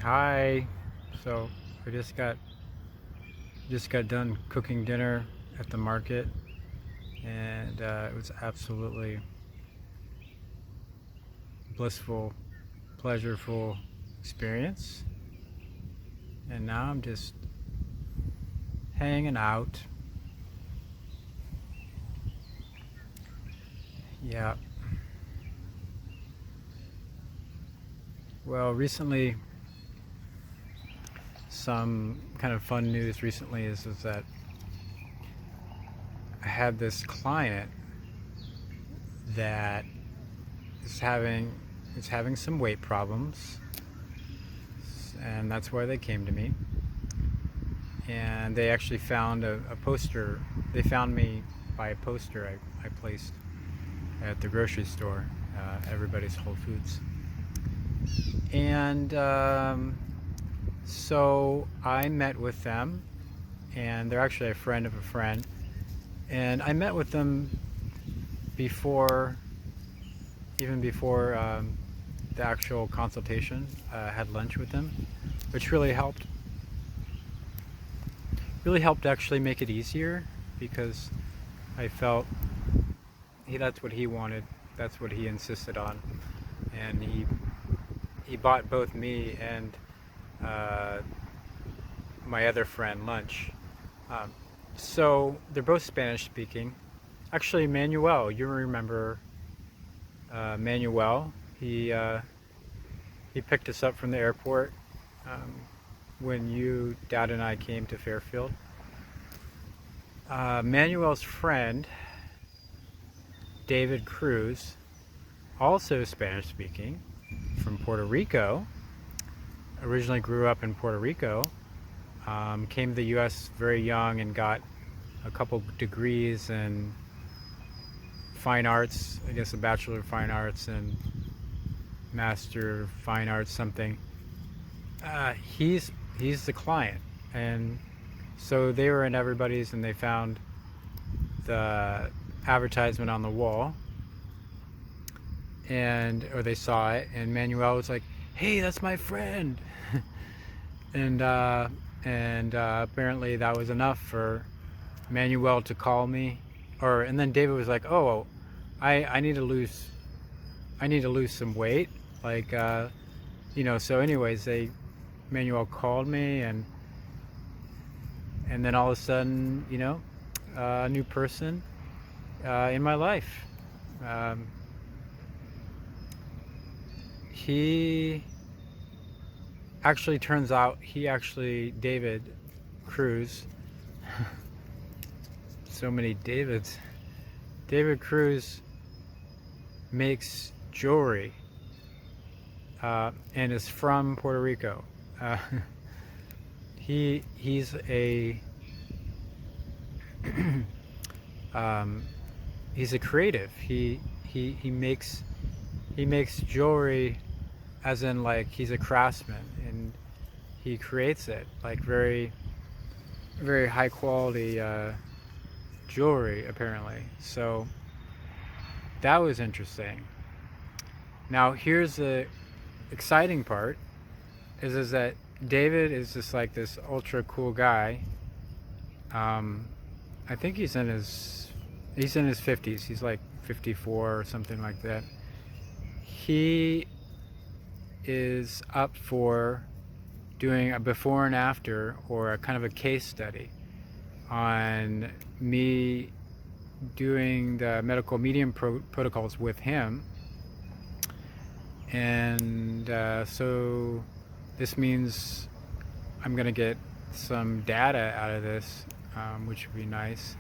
Hi. So I just got done cooking dinner at the market, and it was absolutely blissful, pleasureful experience. And now I'm just hanging out. Yeah. Well, recently, some kind of fun news recently is that I had this client that is having some weight problems, and that's why they came to me. And they actually found a poster. They found me by a poster I placed at the grocery store, Everybody's Whole Foods. And so I met with them, and they're actually a friend of a friend. And I met with them before, even before the actual consultation. Had lunch with them, which really helped actually make it easier because I felt that's what he wanted, that's what he insisted on, and he bought both me and uh, my other friend lunch. Um, so they're both Spanish speaking. Actually, Manuel, you remember Manuel? He picked us up from the airport um, when Dad, and I came to Fairfield. Manuel's friend, David Cruz, also Spanish speaking, from Puerto Rico, originally grew up in Puerto Rico, came to the US very young and got a couple degrees in fine arts, I guess a Bachelor of Fine Arts and Master of Fine Arts something. He's the client, and so they were in Everybody's and they found the advertisement on the wall, or they saw it, and Manuel was like, "Hey, that's my friend," and apparently that was enough for Manuel to call me, and then David was like, "Oh, I need to lose some weight, like So, anyways, Manuel called me, and then all of a sudden, a new person in my life. Um, he turns out, David Cruz, so many Davids. David Cruz makes jewelry and is from Puerto Rico. Uh, he's a he's a creative. He makes jewelry, as in, like, he's a craftsman, and he creates it like very very high quality jewelry, apparently. So that was interesting. Now here's the exciting part: is that David is just like this ultra cool guy. I think he's in his 50s. He's like 54 or something like that. He is up for doing a before and after, or a kind of a case study on me doing the medical medium protocols with him. And so this means I'm going to get some data out of this, which would be nice.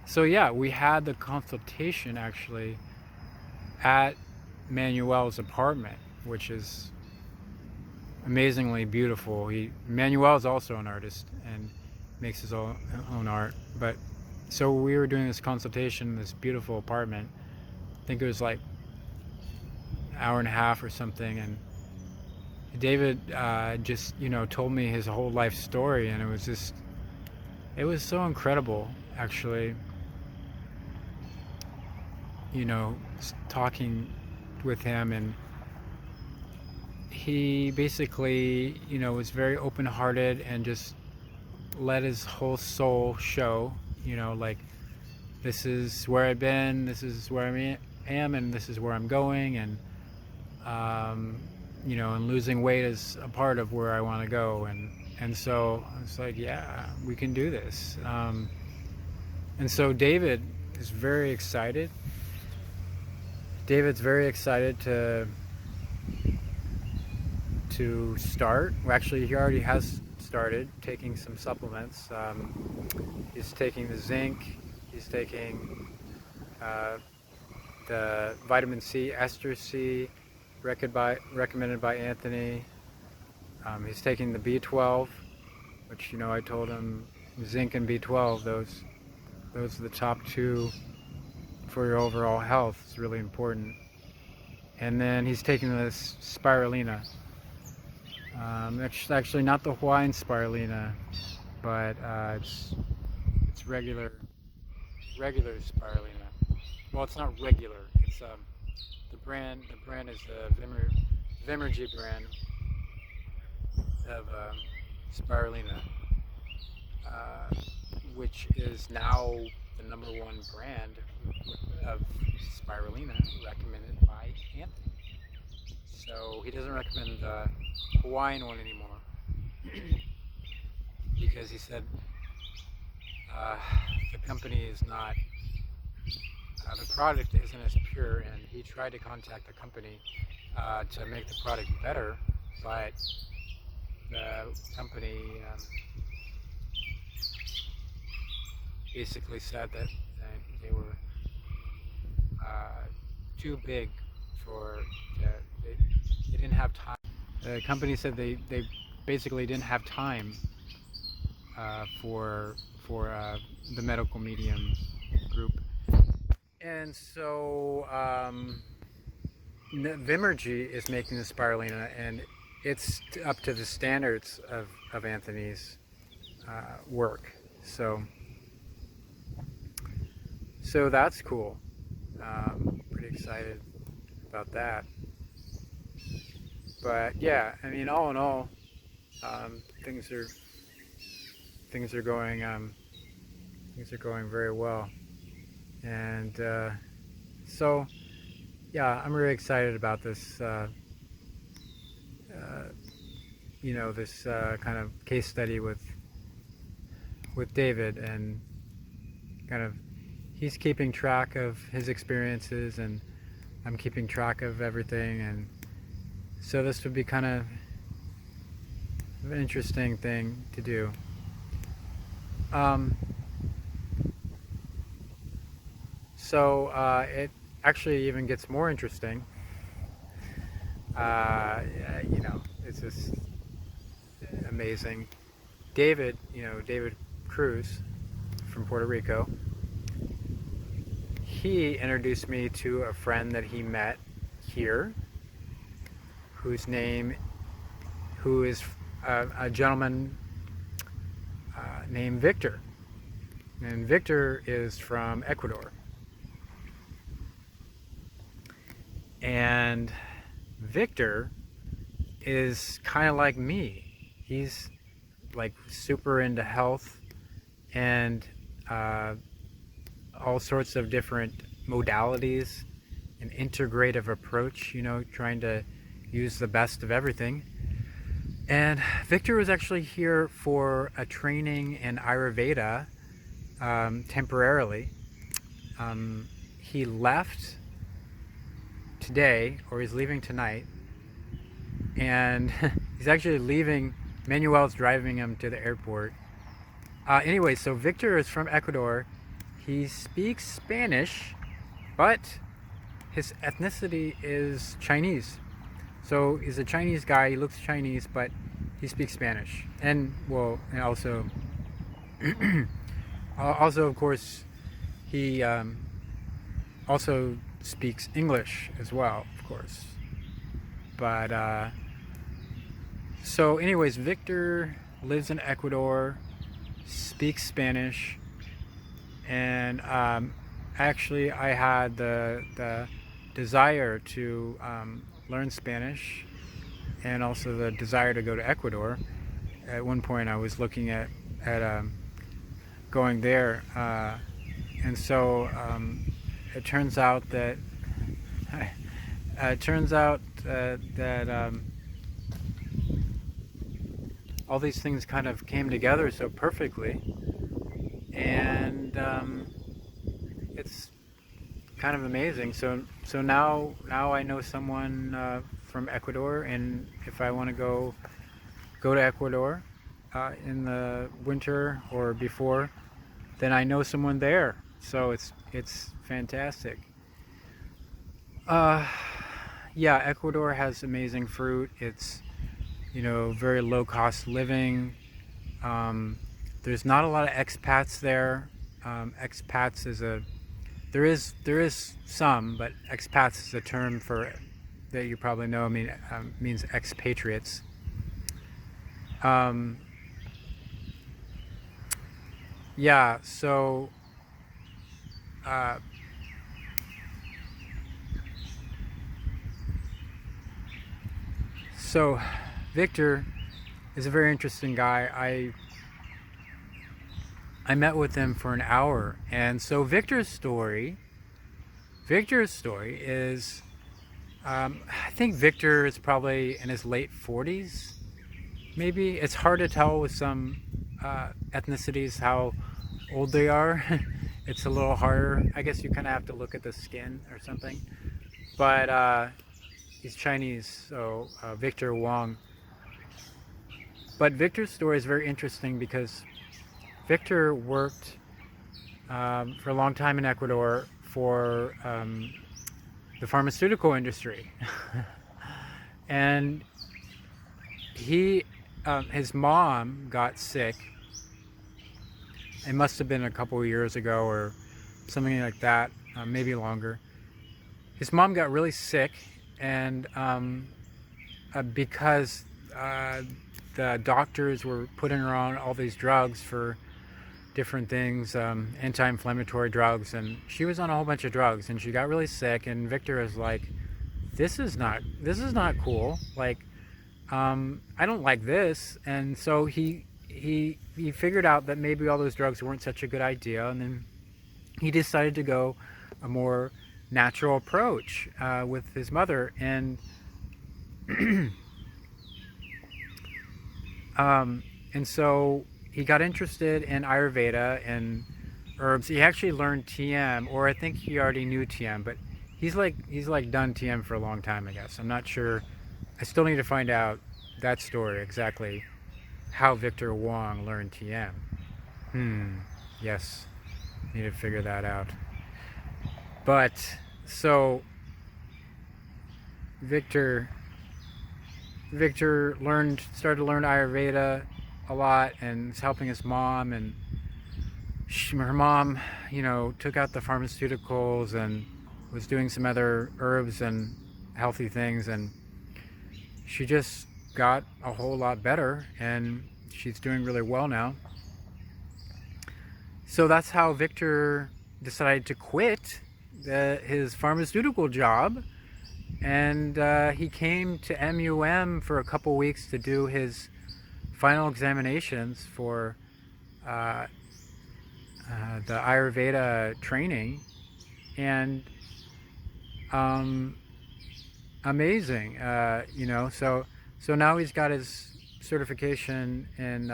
So yeah, we had the consultation actually at Manuel's apartment, which is amazingly beautiful. Manuel is also an artist and makes his own art. But so we were doing this consultation in this beautiful apartment. I think it was like an hour and a half or something, and David just told me his whole life story, and it was so incredible, actually. Talking with him, and he basically, was very open-hearted and just let his whole soul show, like, this is where I've been, this is where I am, and this is where I'm going, and and losing weight is a part of where I want to go, and so I was like, yeah, we can do this. And so is very excited. David's very excited to start. Well, actually, he already has started taking some supplements. He's taking the zinc. He's taking the vitamin C, Ester C, recommended by Anthony. He's taking the B12, which I told him zinc and B12. Those are the top two for your overall health. It's really important. And then he's taking this spirulina. Actually not the Hawaiian spirulina, but it's regular spirulina. Well, it's not regular. It's the brand is the Vimergy brand of spirulina, which is now the #1 brand of spirulina recommended by Anthony. So he doesn't recommend the Hawaiian one anymore because he said the company is not, the product isn't as pure, and he tried to contact the company to make the product better, but the company basically said that they were too big for they didn't have time. The company said they basically didn't have time for the medical medium group, and so Vimergy is making the spirulina, and it's up to the standards of Anthony's work. So that's cool. Pretty excited about that. But yeah, I mean, all in all, things are going very well, and so yeah, I'm really excited about this. This kind of case study with David, and kind of he's keeping track of his experiences, and I'm keeping track of everything, and so this would be kind of an interesting thing to do. It actually even gets more interesting. It's just amazing. David Cruz from Puerto Rico, he introduced me to a friend that he met here, who is a gentleman named Victor. And Victor is from Ecuador. And Victor is kind of like me. He's like super into health and all sorts of different modalities, an integrative approach, trying to use the best of everything. And Victor was actually here for a training in Ayurveda temporarily. He left today, or he's leaving tonight, and he's actually leaving. Manuel's driving him to the airport. Anyway, so Victor is from Ecuador. He speaks Spanish, but his ethnicity is Chinese. So he's a Chinese guy. He looks Chinese, but he speaks Spanish, and also of course, he also speaks English as well, of course. But so anyways, Victor lives in Ecuador, speaks Spanish, and actually I had the desire to learn Spanish and also the desire to go to Ecuador. At one point, I was looking at going there, and so it turns out that all these things kind of came together so perfectly, and it's kind of amazing. So now I know someone from Ecuador, and if I want to go to Ecuador in the winter or before, then I know someone there. So it's fantastic. Yeah, Ecuador has amazing fruit. It's, very low cost living. There's not a lot of expats there. Expats is a there is some, but expats is a term for that you probably know. Means expatriates. Yeah. Uh, so Victor is a very interesting guy. I met with him for an hour, and so Victor's story is, I think Victor is probably in his late 40s, maybe. It's hard to tell with some ethnicities how old they are. It's a little harder. I guess you kind of have to look at the skin or something. But he's Chinese, so Victor Wong. But Victor's story is very interesting because Victor worked for a long time in Ecuador for the pharmaceutical industry. And his mom got sick. It must have been a couple of years ago or something like that, maybe longer. His mom got really sick, and because the doctors were putting her on all these drugs for different things, anti-inflammatory drugs, and she was on a whole bunch of drugs, and she got really sick. And Victor is like, this is not cool. Like, I don't like this. And so he figured out that maybe all those drugs weren't such a good idea, and then he decided to go a more natural approach with his mother. And and so he got interested in Ayurveda and herbs. He actually learned TM, or I think he already knew TM, but he's like done TM for a long time, I guess. I'm not sure. I still need to find out that story exactly, how Victor Wong learned TM. Yes, need to figure that out. But so Victor started to learn Ayurveda a lot, and is helping his mom. And her mom, took out the pharmaceuticals and was doing some other herbs and healthy things, and she just got a whole lot better, and she's doing really well now. So that's how Victor decided to quit his pharmaceutical job, and he came to MUM for a couple weeks to do his final examinations for the Ayurveda training. And amazing, so now he's got his certification in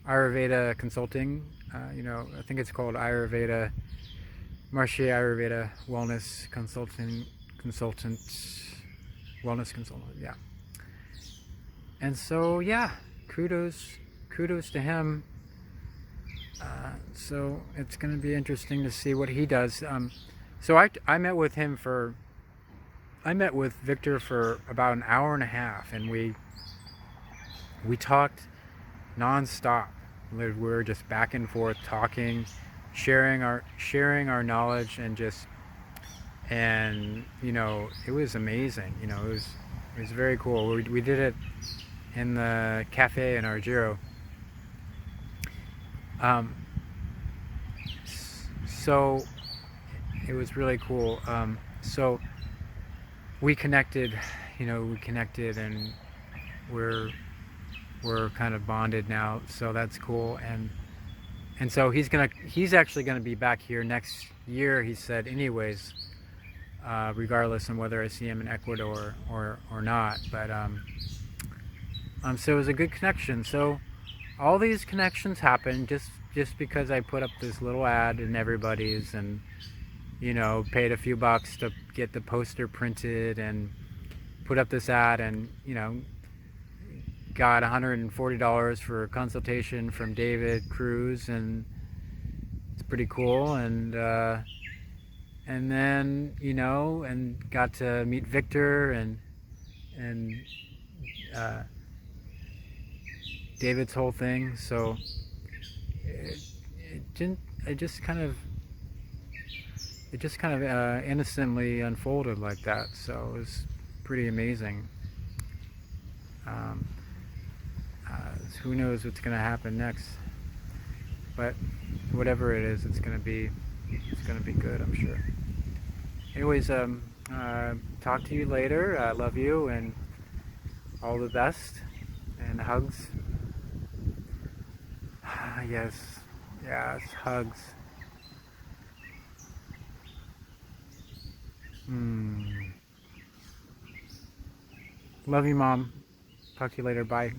Ayurveda consulting. I think it's called Ayurveda, Marche Ayurveda Wellness Consultant, Wellness Consultant, yeah. And so, yeah, kudos to him. So it's going to be interesting to see what he does. So I met with Victor for about an hour and a half, and we talked nonstop. We were just back and forth talking, sharing our knowledge, and it was amazing. It was very cool. We did it in the cafe in Argiro. So it was really cool. So we connected you know, we connected and we're we're kind of bonded now, so that's cool. And so he's actually gonna be back here next year, he said, anyways, regardless of whether I see him in Ecuador or not. But so it was a good connection. So all these connections happen just because I put up this little ad in everybody's, and you know, paid a few bucks to get the poster printed and put up this ad, and you know, got $140 for a consultation from David Cruz, and it's pretty cool. And then, you know, and got to meet Victor and uh, David's whole thing. So it didn't. It just kind of innocently unfolded like that. So it was pretty amazing. Um, who knows what's going to happen next? But whatever it is, it's going to be good, I'm sure. Anyways, talk to you later. I love you and all the best and hugs. Yes, hugs. Love you, Mom. Talk to you later. Bye.